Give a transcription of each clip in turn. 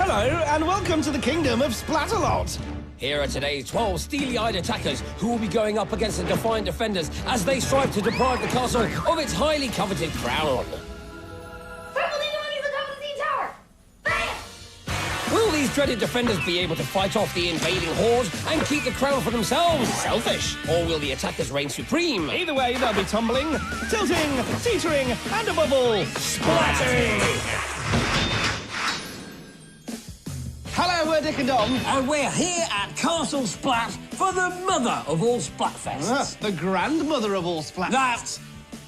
Hello, and welcome to the kingdom of Splatalot. Here are today's 12 steely-eyed attackers who will be going up against the defiant defenders as they strive to deprive the castle of its highly coveted crown. Will these dreaded defenders be able to fight off the invading horde and keep the crown for themselves? Selfish. Or will the attackers reign supreme? Either way, they'll be tumbling, tilting, teetering, and above all, splatting! Hello, we're Dick and Dom. And we're here at Castle Splat for the mother of all Splatfests. The grandmother of all splats. That's...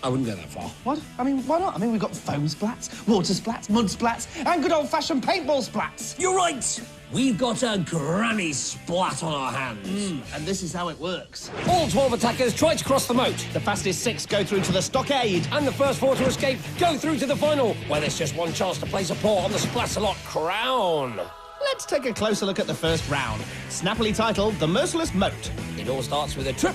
I wouldn't go that far. What? I mean, why not? I mean, we've got foam splats, water splats, mud splats, and good old-fashioned paintball splats. You're right! We've got a granny splat on our hands. And this is how it works. All 12 attackers try to cross the moat. The fastest 6 go through to the stockade. And the first 4 to escape go through to the final, where there's just one chance to place a paw on the Splatalot crown. Let's take a closer look at the first round, snappily titled The Merciless Moat. It all starts with a trip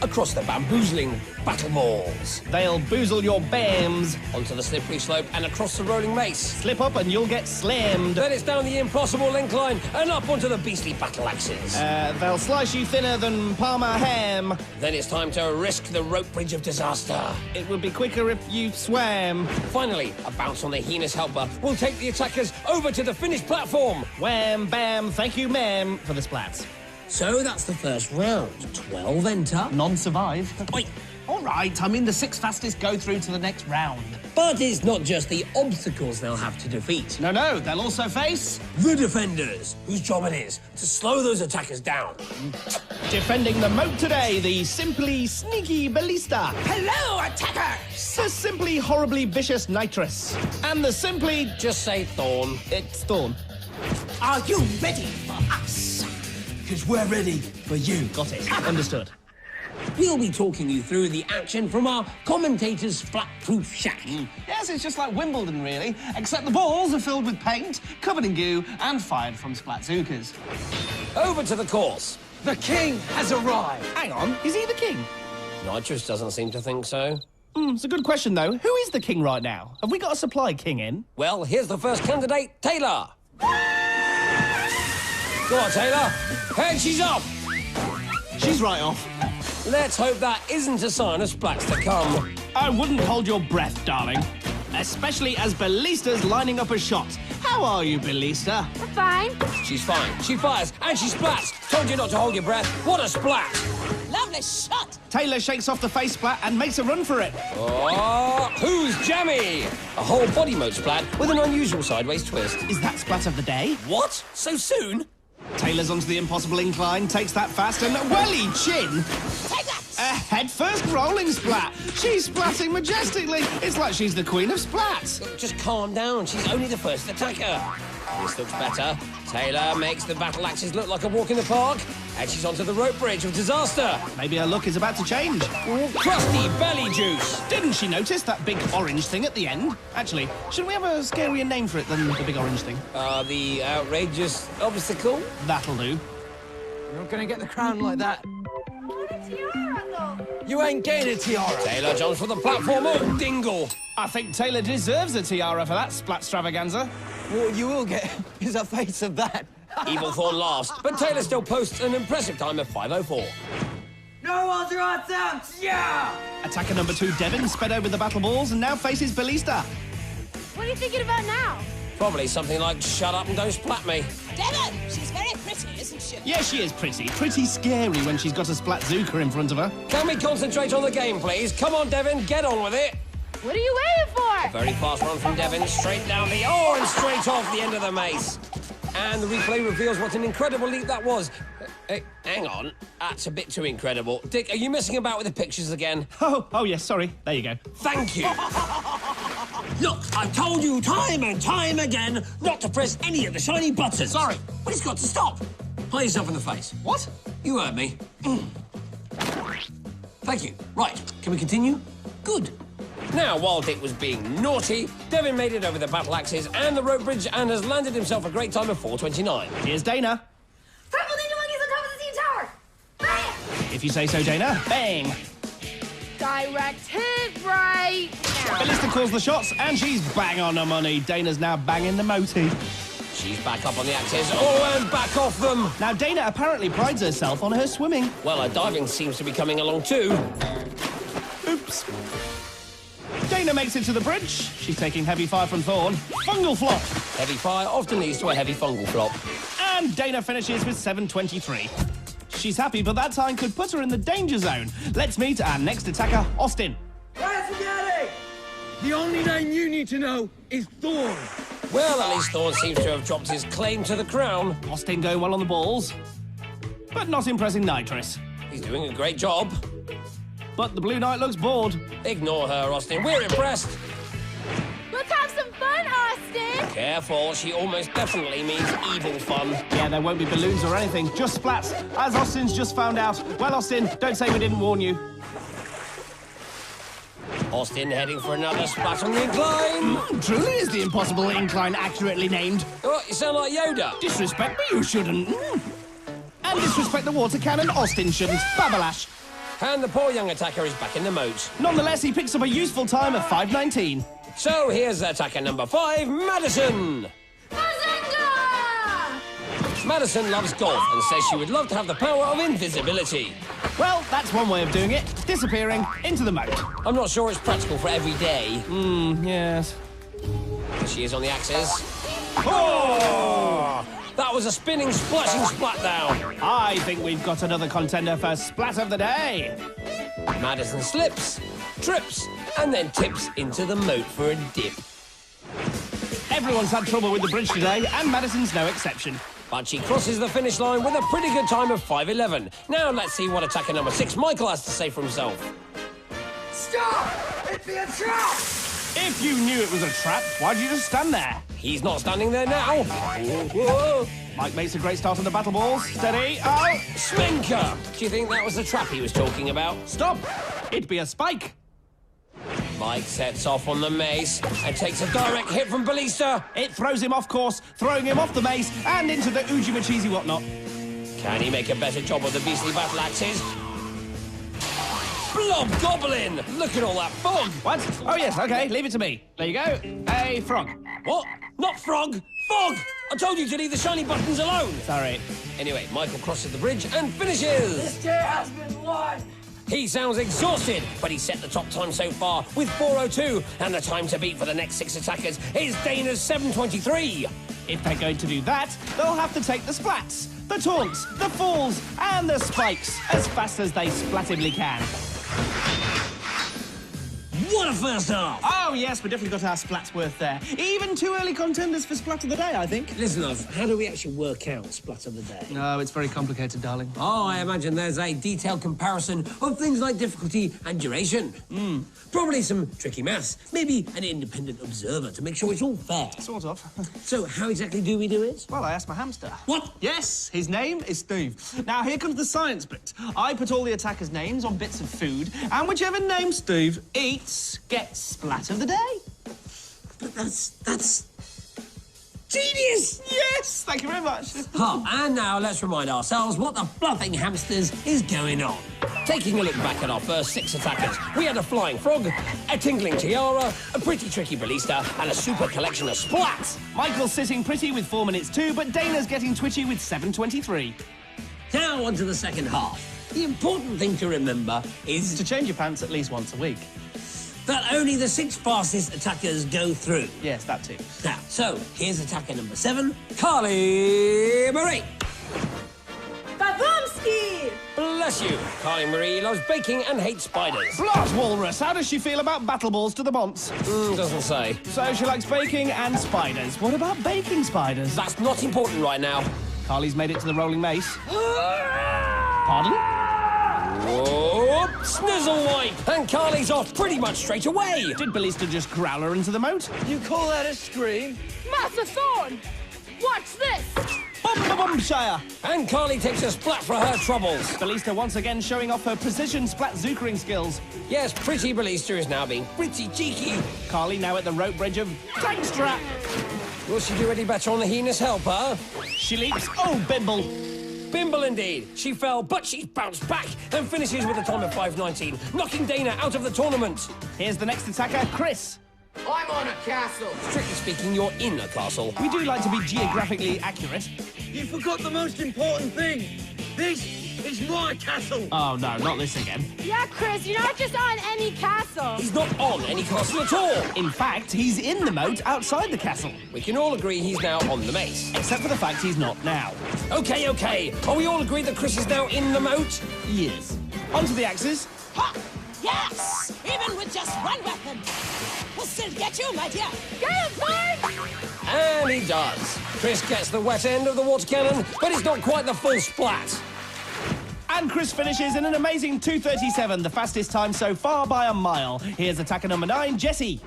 across the bamboozling battle balls, They'll boozle your bams. onto the slippery slope and across the rolling mace. Slip up and you'll get slammed. Then it's down the impossible incline and up onto the beastly battle axes. They'll slice you thinner than Parma ham. Then it's time to risk the rope bridge of disaster. It would be quicker if you swam. Finally, a bounce on the heinous helper will take the attackers over to the finished platform. Wham, bam, thank you, ma'am, for the splats. So that's the first round. 12 enter. None survive. Wait. All right, I mean, the 6 fastest go through to the next round. But it's not just the obstacles they'll have to defeat. No, they'll also face... The defenders, whose job it is to slow those attackers down. Defending the moat today, the simply sneaky ballista. Hello, attackers! The simply horribly vicious nitrous. And the simply... Just say Thorn. It's Thorn. Are you ready for us? Because we're ready for you. Got it. Understood. We'll be talking you through the action from our commentator's splat-proof shack. Yes, it's just like Wimbledon, really, except the balls are filled with paint, covered in goo, and fired from Splatzookers. Over to the course. The king has arrived. Hang on, is he the king? Nitrous doesn't seem to think so. It's a good question, though. Who is the king right now? Have we got a supply king in? Well, here's the first candidate, Taylor. Go on, Taylor. And she's off. She's right off. Let's hope that isn't a sign of splats to come. I wouldn't hold your breath, darling. Especially as Ballista's lining up a shot. How are you, Ballista? We're fine. She's fine. She fires and she splats. Told you not to hold your breath. What a splat! Lovely shot. Taylor shakes off the face splat and makes a run for it. Oh, who's jammy? A whole body mode splat with an unusual sideways twist. Is that splat of the day? What? So soon? Taylor's onto the impossible incline, takes that fast and welly chin. Take that. A head-first rolling splat. She's splatting majestically. It's like she's the queen of splats. Just calm down. She's only the first attacker. This looks better. Taylor makes the battle axes look like a walk in the park. And she's onto the rope bridge of disaster. Maybe her look is about to change. Crusty belly juice. Didn't she notice that big orange thing at the end? Actually, shouldn't we have a scarier name for it than the big orange thing? The outrageous obstacle. That'll do. You're not going to get the crown like that. Tiara, though. You ain't getting a tiara. Taylor jumps for the platform. Oh, dingle. I think Taylor deserves a tiara for that splat extravaganza. What you will get is a face of that. Evil Thorn laughs, but Taylor still posts an impressive time of 5:04. No one's right out, yeah! Attacker number 2, Devin, sped over the battle balls and now faces Ballista. What are you thinking about now? Probably something like, shut up and don't splat me. Devin, she's very pretty, isn't she? Yeah, she is pretty. Pretty scary when she's got a Splatzooker in front of her. Can we concentrate on the game, please? Come on, Devin, get on with it. What are you waiting for? Very fast run from Devin, straight down the... Oh, and straight off the end of the mace. And the replay reveals what an incredible leap that was. Hang on, that's a bit too incredible. Dick, are you messing about with the pictures again? Oh, yes, sorry. There you go. Thank you. Look, I've told you time and time again not to press any of the shiny buttons. Sorry. But it's got to stop. Hit yourself in the face. What? You heard me. Thank you. Right, can we continue? Good. Now, while Dick was being naughty, Devin made it over the battle axes and the rope bridge and has landed himself a great time of 4:29. Here's Dana. Purple ninja monkeys on top of the steam tower. Bam! If you say so, Dana. Bang! Direct hit right now. Ballista calls the shots, and she's bang on the money. Dana's now banging the motif. She's back up on the axes. Oh, and back off them. Now, Dana apparently prides herself on her swimming. Well, her diving seems to be coming along too. Oops. Dana makes it to the bridge. She's taking heavy fire from Thorn. Fungal flop. Heavy fire often leads to a heavy fungal flop. And Dana finishes with 723. She's happy, but that time could put her in the danger zone. Let's meet our next attacker, Austin. The only name you need to know is Thorn. Well, at least Thorn seems to have dropped his claim to the crown. Austin going well on the balls, but not impressing Nitrous. He's doing a great job. But the Blue Knight looks bored. Ignore her, Austin. We're impressed. Let's have some fun, Austin! Careful, she almost definitely means evil fun. Yeah, there won't be balloons or anything, just splats, as Austin's just found out. Well, Austin, don't say we didn't warn you. Austin heading for another splat on the incline. Truly is the impossible incline accurately named. Oh, you sound like Yoda. Disrespect me, you shouldn't. And disrespect the water cannon, Austin shouldn't. Babalash. And the poor young attacker is back in the moat. Nonetheless, he picks up a useful time of 5:19. So here's attacker number 5, Madison. Bazinga! Madison loves golf and says she would love to have the power of invisibility. Well, that's one way of doing it. Disappearing into the moat. I'm not sure it's practical for every day. Yes. Here she is on the axes. Oh! That was a spinning, splashing splat down. I think we've got another contender for Splat of the Day. Madison slips, trips, and then tips into the moat for a dip. Everyone's had trouble with the bridge today, and Madison's no exception. But she crosses the finish line with a pretty good time of 5:11. Now let's see what attacker number 6, Michael, has to say for himself. Stop! It'd be a trap! If you knew it was a trap, why'd you just stand there? He's not standing there now. Whoa. Mike makes a great start on the battle balls. Steady. Oh! Sminker! Do you think that was the trap he was talking about? Stop! It'd be a spike. Mike sets off on the mace and takes a direct hit from Ballista. It throws him off course, throwing him off the mace and into the Uji Machizi whatnot. Can he make a better job of the beastly battle axes? Blob Goblin! Look at all that fog! What? Oh, yes, OK, leave it to me. There you go. A frog. What? Not frog! Fog! I told you to leave the shiny buttons alone! Sorry. Anyway, Michael crosses the bridge and finishes! This day has been won! He sounds exhausted, but he set the top time so far with 4:02, and the time to beat for the next 6 attackers is Dana's 7:23. If they're going to do that, they'll have to take the splats, the taunts, the falls, and the spikes as fast as they splatibly can. What a first half! Oh, yes, we definitely got our splats worth there. Even 2 early contenders for Splat of the Day, I think. Listen, love, how do we actually work out Splat of the Day? No, it's very complicated, darling. Oh, I imagine there's a detailed comparison of things like difficulty and duration. Probably some tricky maths, maybe an independent observer to make sure it's all fair. Sort of. So how exactly do we do it? Well, I asked my hamster. What? Yes, his name is Steve. Now, here comes the science bit. I put all the attackers' names on bits of food, and whichever name Steve eats gets Splat of the Day. But that's genius! Yes, thank you very much. And now let's remind ourselves what the fluffing hamsters is going on. Taking a look back at our first 6 attackers, we had a flying frog, a tingling tiara, a pretty tricky ballista, and a super collection of splats. Michael's sitting pretty with 4 minutes too, but Dana's getting twitchy with 7:23. Now on to the second half. The important thing to remember is To change your pants at least once a week. that only the 6 fastest attackers go through. Yes, that too. Now, so here's attacker number 7, Carley Marie. Babumski! Bless you. Carley Marie loves baking and hates spiders. Blast Walrus, how does she feel about battle balls to the bonce? Doesn't say. So she likes baking and spiders. What about baking spiders? That's not important right now. Carly's made it to the rolling mace. Pardon? Whoop! Snizzle wipe! And Carly's off pretty much straight away. Did Ballista just growl her into the moat? You call that a scream? Master Thorn! Watch this! Bum-ba-bum-shire! And Carly takes a splat for her troubles. Ballista once again showing off her precision splat zookering skills. Yes, pretty Ballista is now being pretty cheeky. Carly now at the rope bridge of tank strap. Will she do any better on the heinous helper? She leaps. Oh, Bimble. Bimble indeed. She fell, but she's bounced back and finishes with a time of 5:19, knocking Dana out of the tournament. Here's the next attacker, Chris. I'm on a castle. Strictly speaking, you're in a castle. We do like to be geographically accurate. You forgot the most important thing. This is my castle. Oh, no, not this again. Yeah, Chris, you're not just on any castle. He's not on any castle at all. In fact, he's in the moat outside the castle. We can all agree he's now on the mace. Except for the fact he's not now. Okay, okay. Are we all agreed that Chris is now in the moat? Yes. Onto the axes. Ha! Yes! Even with just one weapon. We'll still get you, my dear. Get him, Tori! And he does. Chris gets the wet end of the water cannon, but it's not quite the full splat. And Chris finishes in an amazing 2:37, the fastest time so far by a mile. Here's attacker number 9, Jesse.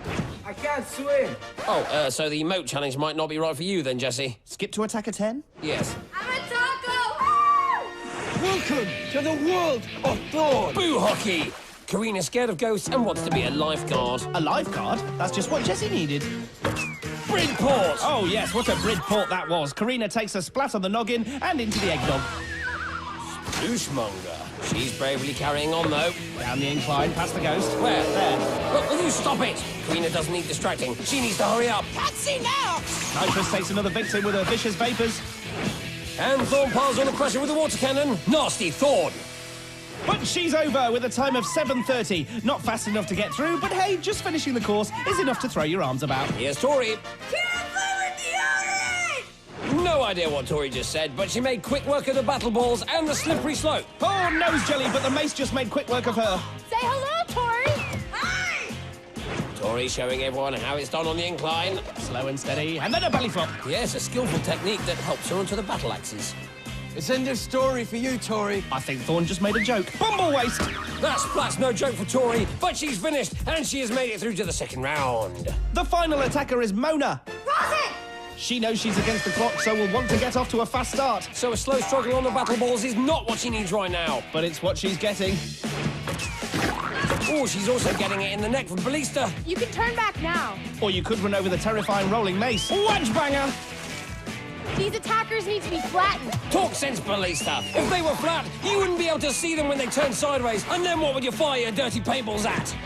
I can't swim. Oh, so the moat challenge might not be right for you then, Jesse? Skip to attacker 10. Yes. I'm a taco! Welcome to the world of Thorn. Boo hockey! Carina's scared of ghosts and wants to be a lifeguard. A lifeguard? That's just what Jesse needed. Bridport! Oh, yes, what a Bridport that was. Carina takes a splat on the noggin and into the eggnog. Douchemonger. She's bravely carrying on, though. Down the incline, past the ghost. Where? There. Look, will you stop it? Carina doesn't need distracting. She needs to hurry up. Can't see now. Nitrous takes another victim with her vicious vapours. And Thorn piles on the pressure with the water cannon. Nasty Thorn. But she's over with a time of 7:30. Not fast enough to get through, but hey, just finishing the course is enough to throw your arms about. Here's Tori. Can't play with deodorant! No idea what Tori just said, but she made quick work of the battle balls and the slippery slope. Oh, nose jelly, but the mace just made quick work of her. Say hello, Tori! Hi! Tori showing everyone how it's done on the incline. Slow and steady, and then a belly flop. Yes, a skillful technique that helps her onto the battle axes. It's end of story for you, Tori. I think Thorn just made a joke. Bumble waste! That splat's no joke for Tori, but she's finished, and she has made it through to the second round. The final attacker is Mona. Cross it! She knows she's against the clock, so will want to get off to a fast start. So a slow struggle on the battle balls is not what she needs right now. But it's what she's getting. Oh, she's also getting it in the neck from Ballista. You can turn back now. Or you could run over the terrifying rolling mace. Wedge banger! These attackers need to be flattened. Talk sense, Ballista. If they were flat, you wouldn't be able to see them when they turn sideways. And then what would you fire your dirty paintballs at?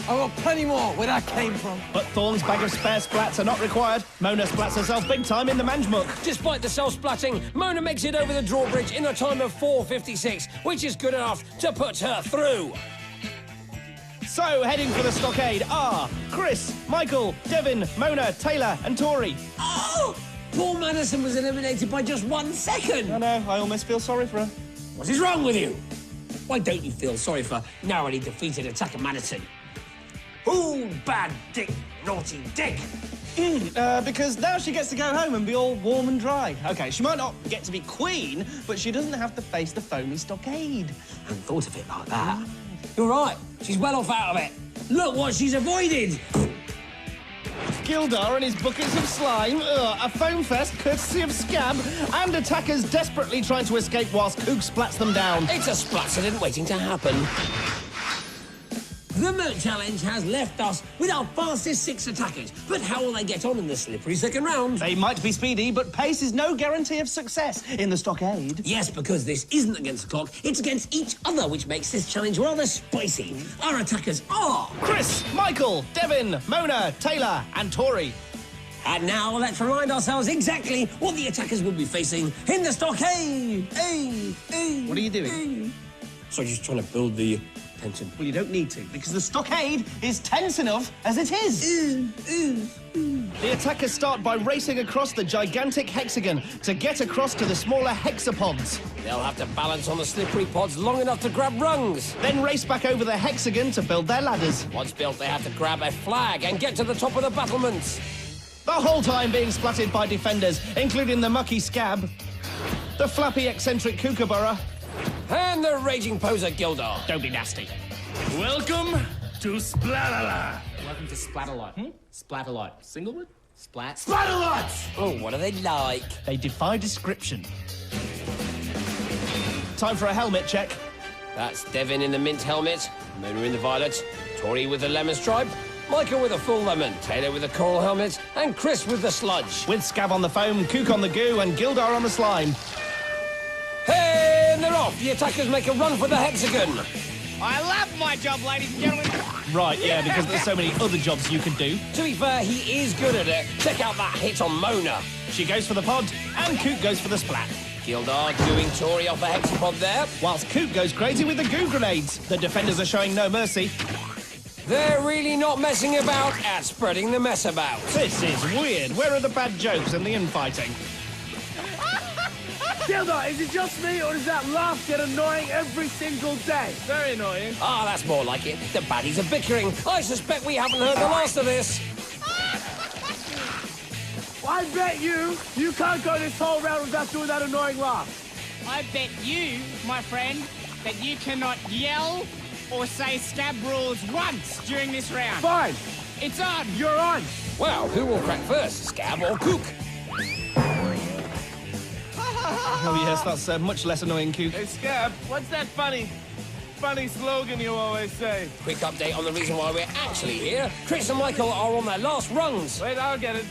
I got plenty more where that came from. But Thorn's bag of spare splats are not required. Mona splats herself big time in the Manjmuck. Despite the self-splatting, Mona makes it over the drawbridge in a time of 4:56, which is good enough to put her through. So, heading for the stockade are Chris, Michael, Devin, Mona, Taylor, and Tori. Oh! Poor Madison was eliminated by just 1 second. I know, I almost feel sorry for her. What is wrong with you? Why don't you feel sorry for narrowly defeated attacker Madison? Ooh, bad dick, naughty dick. Because now she gets to go home and be all warm and dry. Okay, she might not get to be queen, but she doesn't have to face the foamy stockade. I hadn't thought of it like that. You're right. She's well off out of it. Look what she's avoided. Gildar and his buckets of slime, a foam fest courtesy of Scab, and attackers desperately trying to escape whilst Kook splats them down. It's a splatcident waiting to happen. The moat challenge has left us with our fastest 6 attackers. But how will they get on in the slippery second round? They might be speedy, but pace is no guarantee of success in the stockade. Yes, because this isn't against the clock, it's against each other, which makes this challenge rather spicy. Our attackers are... Chris, Michael, Devin, Mona, Taylor, and Tori. And now let's remind ourselves exactly what the attackers will be facing in the stockade. What are you doing? So just trying to build the tension. Well, you don't need to, because the stockade is tense enough as it is. The attackers start by racing across the gigantic hexagon to get across to the smaller hexapods. They'll have to balance on the slippery pods long enough to grab rungs. Then race back over the hexagon to build their ladders. Once built, they have to grab a flag and get to the top of the battlements. The whole time being splatted by defenders, including the mucky Scab, the flappy eccentric Kookaburra, And the raging poser Gildar. don't be nasty. Welcome to Splatalot. Welcome to Splatalot. Splatalot. Single word? Splat? Splatalot! Oh, what are they like? They defy description. Time for a helmet check. That's Devin in the mint helmet, Mona in the violet, Tori with the lemon stripe, Michael with a full lemon, Taylor with a coral helmet, and Chris with the sludge. With Scab on the foam, Kook on the goo, and Gildar on the slime. Hey, and they're off. The attackers make a run for the hexagon. I love my job, ladies and gentlemen. Right, yeah, because there's so many other jobs you could do. To be fair, he is good at it. Check out that hit on Mona. She goes for the pod, and Coot goes for the splat. Gildar doing Tori off a hexapod there. Whilst Coot goes crazy with the goo grenades. The defenders are showing no mercy. They're really not messing about at spreading the mess about. This is weird. Where are the bad jokes and the infighting? Gildar, is it just me, or does that laugh get annoying every single day? Very annoying. Ah, that's more like it. The baddies are bickering. I suspect we haven't heard the last of this. I bet you can't go this whole round without doing that annoying laugh. I bet you, my friend, that you cannot yell or say scab rules once during this round. Fine. It's on. You're on. Well, who will crack first, Scab or Cook? Oh, yes, that's much less annoying, Coot. Hey, Scab, what's that funny slogan you always say? Quick update on the reason why we're actually here. Chris and Michael are on their last rungs. Wait, I'll get it.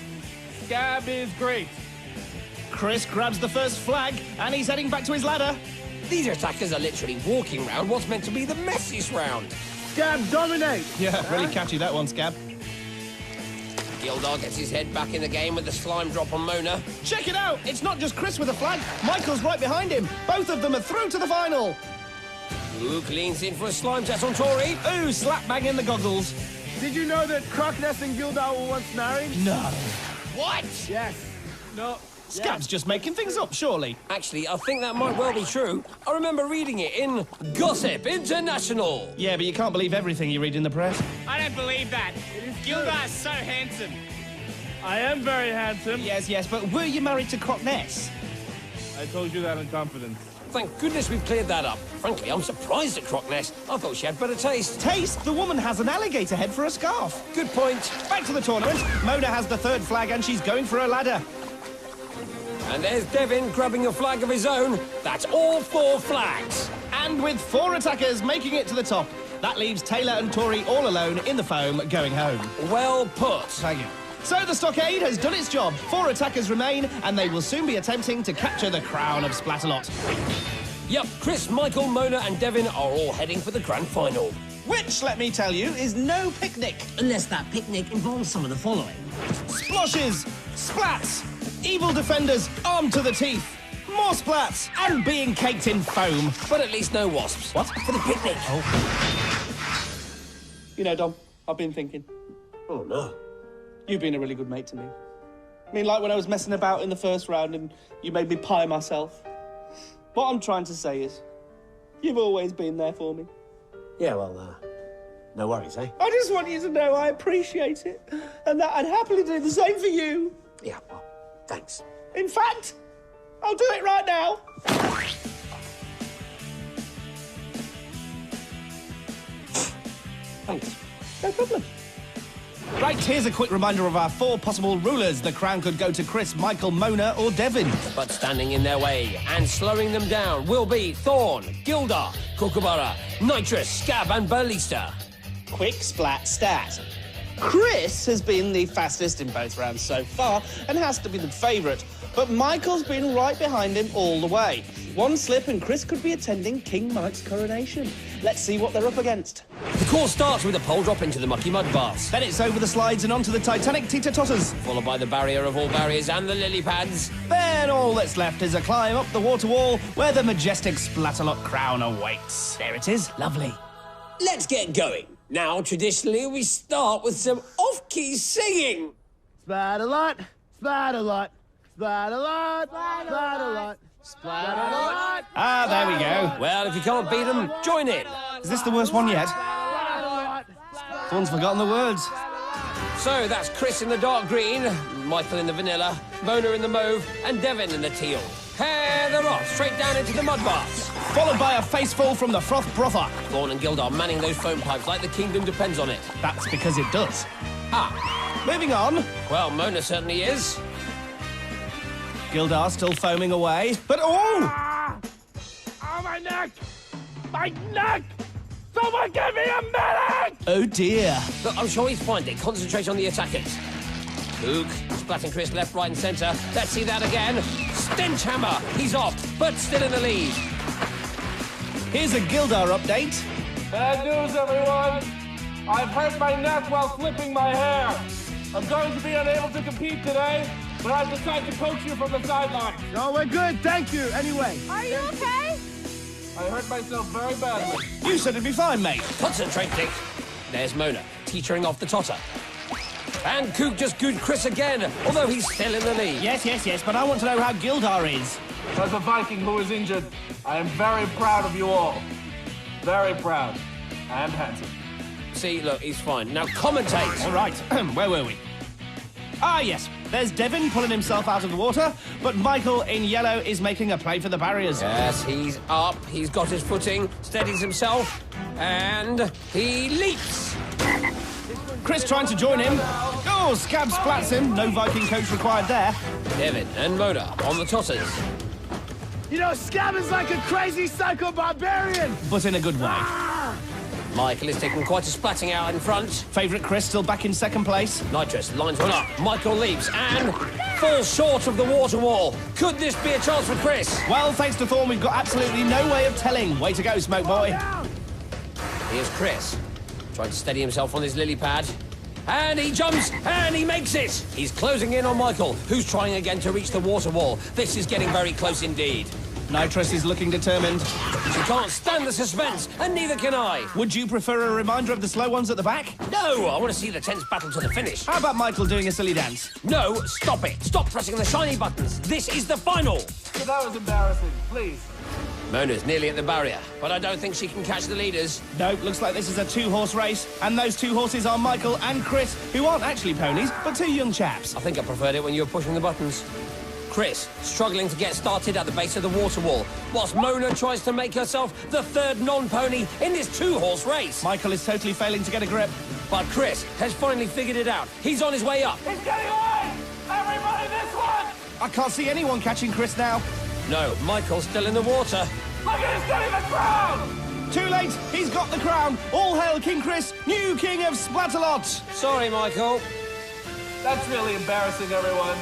Scab is great. Chris grabs the first flag, and he's heading back to his ladder. These attackers are literally walking round what's meant to be the messiest round. Scab, dominate. Yeah, really catchy, that one, Scab. Gildar gets his head back in the game with the slime drop on Mona. Check it out! It's not just Chris with a flag. Michael's right behind him. Both of them are through to the final. Luke leans in for a slime test on Tori. Ooh, slap bang in the goggles. Did you know that Crockness and Gildar were once married? No. What? Yes. No. Scab's just making things up, surely. Actually, I think that might well be true. I remember reading it in Gossip International. Yeah, but you can't believe everything you read in the press. I don't believe that. Gildar's so handsome. I am very handsome. Yes, but were you married to Crockness? I told you that in confidence. Thank goodness we've cleared that up. Frankly, I'm surprised at Crockness. I thought she had better taste. Taste? The woman has an alligator head for a scarf. Good point. Back to the tournament. Mona has the third flag and she's going for a ladder. And there's Devin grabbing a flag of his own. That's all 4 flags. And with 4 attackers making it to the top, that leaves Taylor and Tori all alone in the foam going home. Well put. Thank you. So the stockade has done its job. 4 attackers remain, and they will soon be attempting to capture the crown of Splatalot. Yep, Chris, Michael, Mona and Devin are all heading for the grand final. Which, let me tell you, is no picnic. Unless that picnic involves some of the following. Sploshes, splats, evil defenders armed to the teeth, more splats, and being caked in foam. But at least no wasps. What? For the picnic. You know, Dom, I've been thinking. Oh, no. You've been a really good mate to me. I mean, like when I was messing about in the first round and you made me pie myself. What I'm trying to say is, you've always been there for me. Yeah, well, no worries, eh? I just want you to know I appreciate it, and that I'd happily do the same for you. Yeah, well, thanks. In fact, I'll do it right now. Thanks. No problem. Right, here's a quick reminder of our 4 possible rulers. The crown could go to Chris, Michael, Mona, or Devin. But standing in their way and slowing them down will be Thorn, Gildar, Kookaburra, Nitrous, Scab and Ballista. Quick splat stat. Chris has been the fastest in both rounds so far and has to be the favourite. But Michael's been right behind him all the way. One slip and Chris could be attending King Mike's coronation. Let's see what they're up against. The course starts with a pole drop into the mucky mud baths, Then it's over the slides and onto the Titanic teeter-totters. followed by the barrier of all barriers and the lily pads. Then all that's left is a climb up the water wall where the majestic Splatalot crown awaits. There it is. Lovely. Let's get going. Now, traditionally, we start with some off-key singing. Splatalot, Splatalot, Splatalot, Splatalot, Splatalot. Ah, there we go. Well, if you can't beat them, join in. Is this the worst one yet? Someone's forgotten the words. So that's Chris in the dark green, Michael in the vanilla, Mona in the mauve, and Devin in the teal. Hey, they're off, straight down into the mud baths. Followed by a faceful from the froth brother. Thorn and Gildar manning those foam pipes like the kingdom depends on it. That's because it does. Ah, Moving on. well, Mona certainly is. Gildar still foaming away. But oh! Oh, my neck! My neck! Someone give me a medic! Oh dear. Look, I'm sure he's fine. Concentrate on the attackers. Luke, splatting Chris left, right and centre. Let's see that again. Stench Hammer, he's off, but still in the lead. Here's a Gildar update. Bad news, everyone! I've hurt my neck while flipping my hair. I'm going to be unable to compete today, but I've decided to coach you from the sidelines. No, we're good, thank you, anyway. Are you okay? I hurt myself very badly. You said it'd be fine, mate. Concentrate, Dick. There's Mona, teetering off the totter. And Cook just gooed Chris again, although he's still in the lead. Yes, but I want to know how Gildar is. As a Viking who is injured, I am very proud of you all. Very proud. And handsome. See, look, he's fine. Now commentate. All right, where were we? Ah, yes, there's Devin pulling himself out of the water, but Michael in yellow is making a play for the barriers. Yes, he's up. He's got his footing, steadies himself, and he leaps. Chris trying to join him. Oh, Scab splats him. No Viking coach required there. Devin and Mona on the totters. You know, Scab is like a crazy psycho barbarian. But in a good way. Michael is taking quite a splatting out in front. Favourite Chris still back in second place. Nitrous lines one up. Michael leaps and falls short of the water wall. Could this be a chance for Chris? Well, thanks to Thorn, we've got absolutely no way of telling. Way to go, Smoke Boy. Here's Chris, trying to steady himself on his lily pad. And he jumps, and he makes it! He's closing in on Michael, who's trying again to reach the water wall. This is getting very close indeed. Nitrous is looking determined. She can't stand the suspense, and neither can I. Would you prefer a reminder of the slow ones at the back? No, I want to see the tense battle to the finish. How about Michael doing a silly dance? No, stop it. Stop pressing the shiny buttons. This is the final. So that was embarrassing. Please. Mona's nearly at the barrier, but I don't think she can catch the leaders. Nope, looks like this is a two-horse race, and those two horses are Michael and Chris, who aren't actually ponies, but two young chaps. I think I preferred it when you were pushing the buttons. Chris struggling to get started at the base of the water wall, whilst Mona tries to make herself the third non-pony in this two-horse race. Michael is totally failing to get a grip. But Chris has finally figured it out. He's on his way up. He's getting away! Everybody, this one! I can't see anyone catching Chris now. No, Michael's still in the water. Look at him getting the crown! Too late, he's got the crown. All hail King Chris, new king of Splatalot. Sorry, Michael. That's really embarrassing, everyone.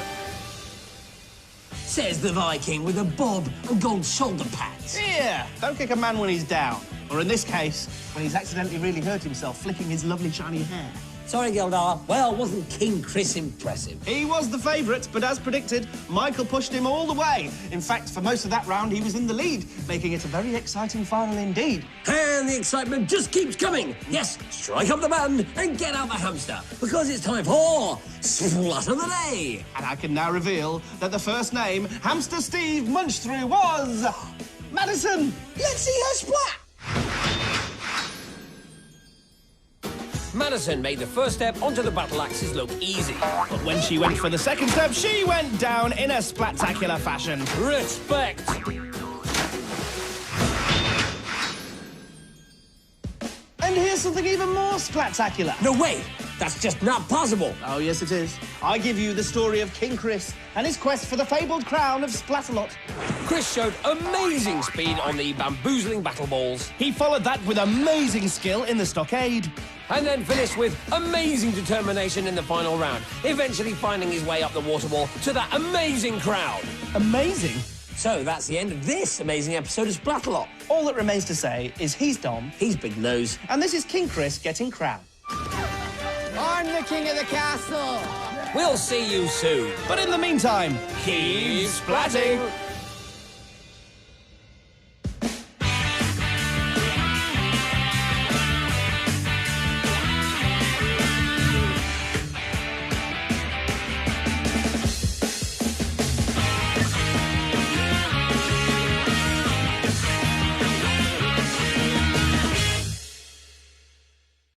Says the Viking with a bob and gold shoulder pads. Yeah, don't kick a man when he's down. Or in this case, when he's accidentally really hurt himself flicking his lovely shiny hair. Sorry, Gildar. Well, wasn't King Chris impressive? He was the favourite, but as predicted, Michael pushed him all the way. In fact, for most of that round, he was in the lead, making it a very exciting final indeed. And the excitement just keeps coming. Yes, strike up the band and get out the hamster, because it's time for Slut of the Day. And I can now reveal that the first name Hamster Steve munched through was Madison. Let's see her splat. Madison made the first step onto the battle axes look easy. But when she went for the second step, she went down in a spectacular fashion. Respect. And here's something even more spectacular. No way. That's just not possible. Oh, yes, it is. I give you the story of King Chris and his quest for the fabled crown of Splatalot. Chris showed amazing speed on the bamboozling battle balls. He followed that with amazing skill in the stockade. And then finished with amazing determination in the final round, eventually finding his way up the water wall to that amazing crown. Amazing. So that's the end of this amazing episode of Splatalot. All that remains to say is he's Dom, He's Big Nose. and this is King Chris getting crowned. I'm the king of the castle. We'll see you soon. But in the meantime, Keep splatting.